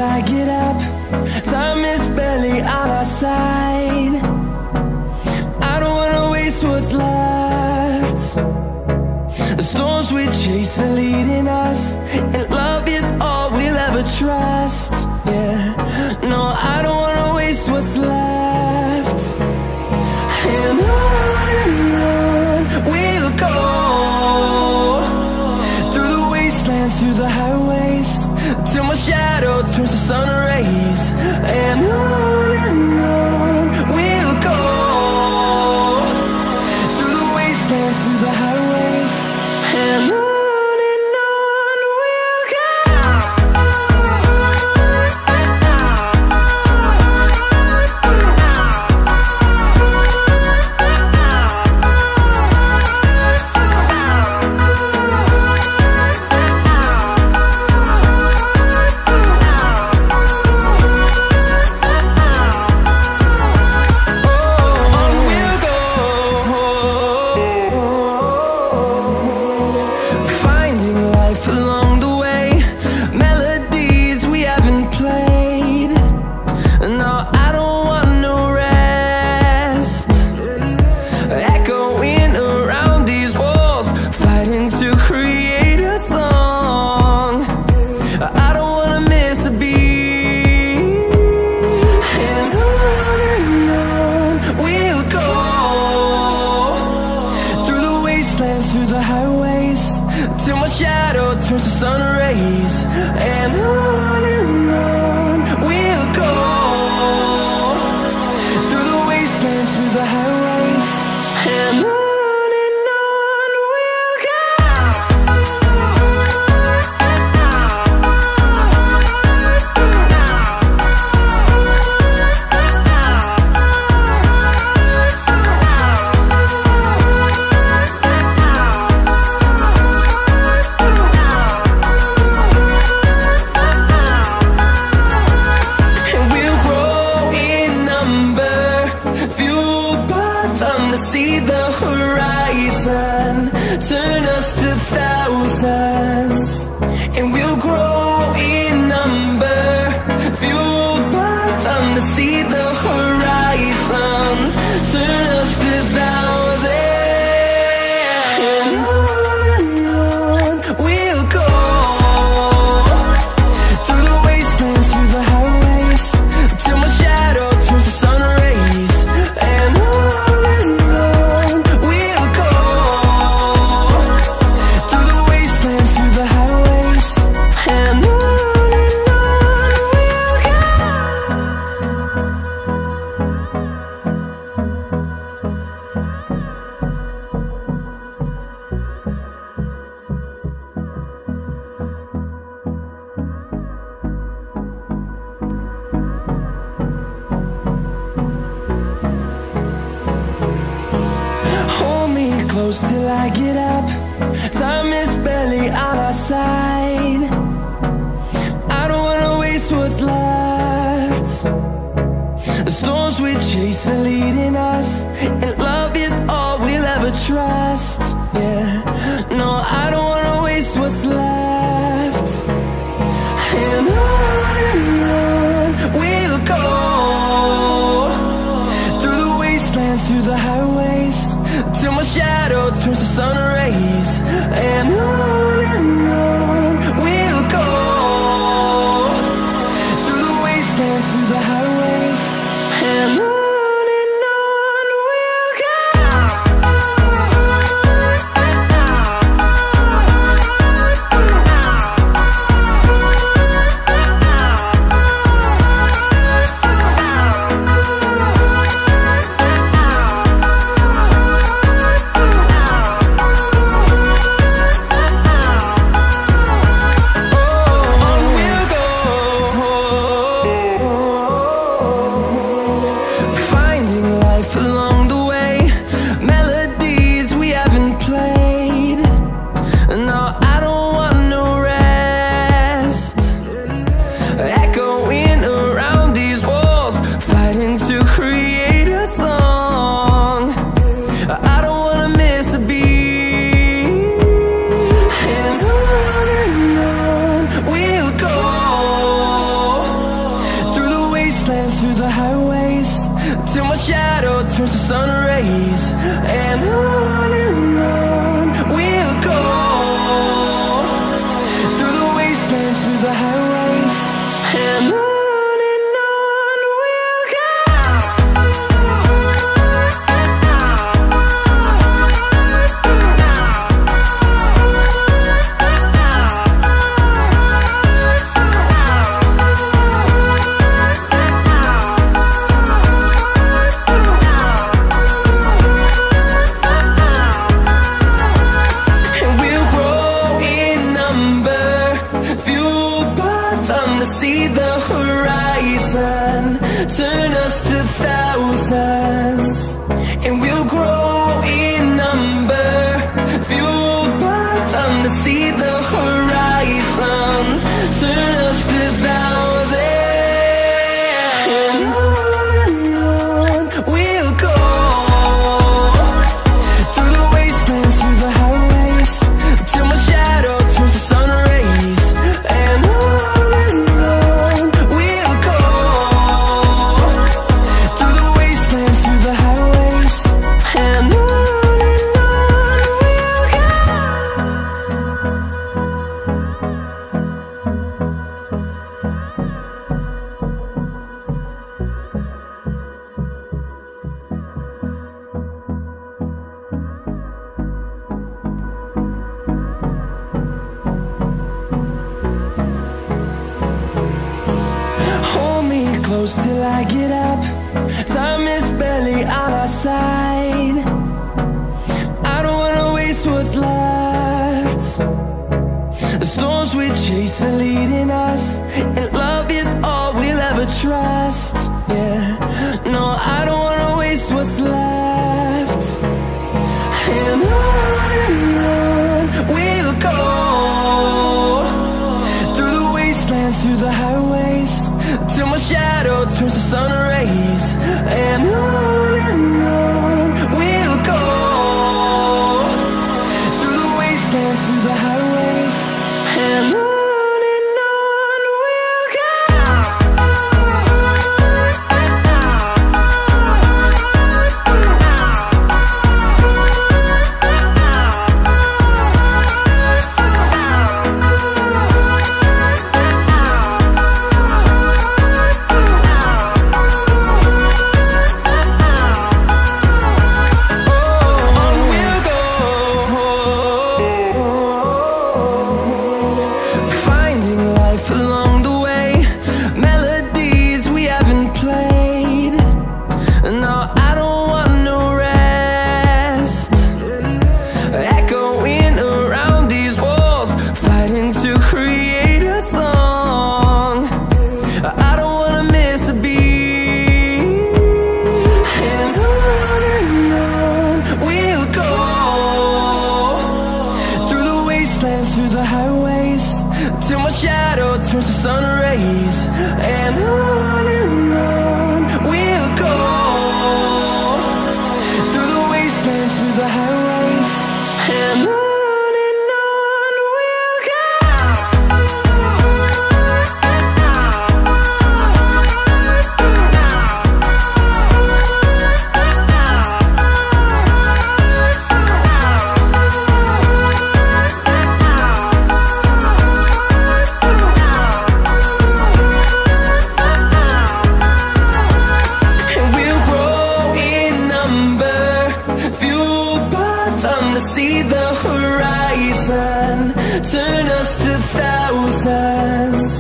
I get up. Time is barely on our side. I don't wanna waste what's left. The storms we chase are leading us, and love is all we'll ever trust. Yeah, no, I don't wanna waste what's left. And on we'll go, through the wastelands, through the highways, till my shadow turns to sun rays. And on we'll go, through the wastelands, through the highways, and on we'll go. Till I get up, time is barely on our side. I don't wanna waste what's left. The storms we chase are leading us, and love is all we'll ever trust. Yeah, no, I don't wanna waste what's left. And on we'll go, through the wastelands, through the highways, till my shadow turns to sun rays. And on we'll go, through the wastelands, through the highways, and on the horizon, turn us to thousands. And on we'll go, through the wastelands, through the highways, till my shadow turns to sun rays. And on we'll go, through the wastelands, through the highways. And on we'll go. Hold me close till I get up. Time is barely on our side. I don't wanna waste what's left. The storms we chase are leading us, and love is all we'll ever trust. Yeah, no, I don't wanna waste what's left. And on we'll go, through the wastelands, through the highways, till my shadow turns to sun rays. And on we'll go, through the wastelands, through the highways. And on we'll go. Finding life along the way, melodies we haven't played. No, I don't want no rest. Echoing around these walls, fighting to create a song. I don't wanna miss a beat. And on we'll go, through the wastelands, through the highways, till my shadow turns to sun rays. And on we'll go, through the wastelands, through the highways. And on we'll go. And we'll grow in number, fueled by them to see the horizon, turn us to thousands.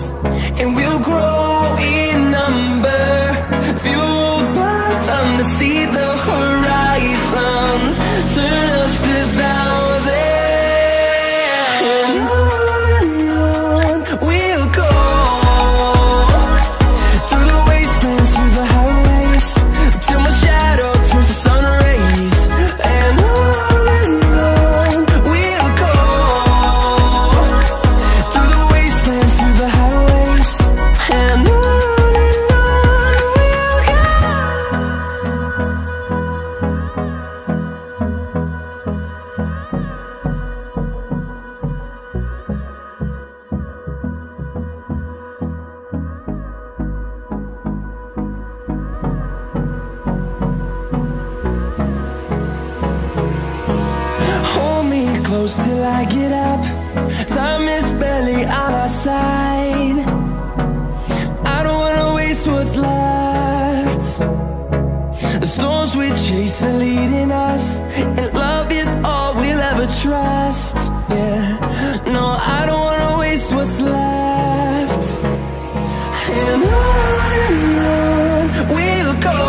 And we'll grow in number, fueled by them to see the horizon, turn us to thousands. And on we'll go, through the wastelands, through the highways, till my shadow turns to sun rays. And on we'll go, through the wastelands, through the highways. And on we'll go. Hold me close till I get up. Time is barely on our side. I don't wanna waste what's left. The storms we chase are leading us, and love is all we'll ever trust. Yeah, no, I don't wanna waste what's left. And on we'll go,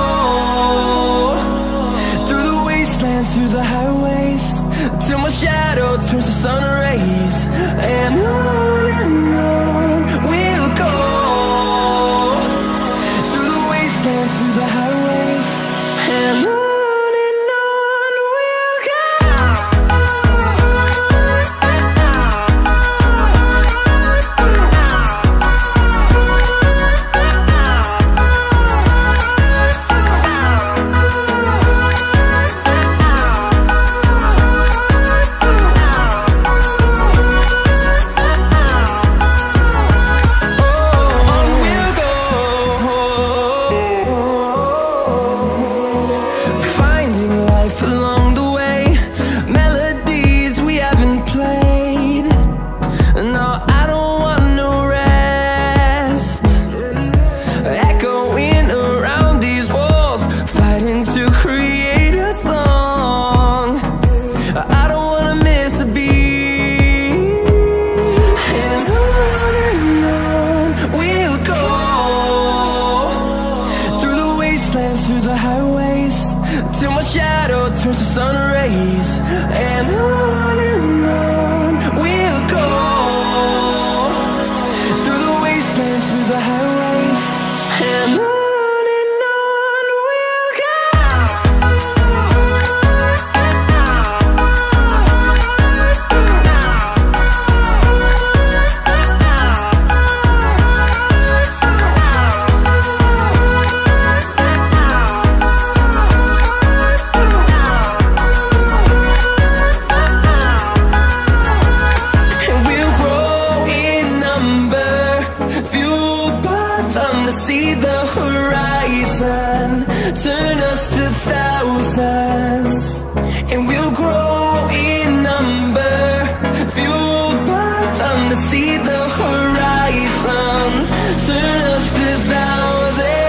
through the wastelands, through the highways, till my shadow turns to sun rays. And on we'll go, through the wastelands, through the highways. And on we'll go. meet the horizon, turn us to thousands.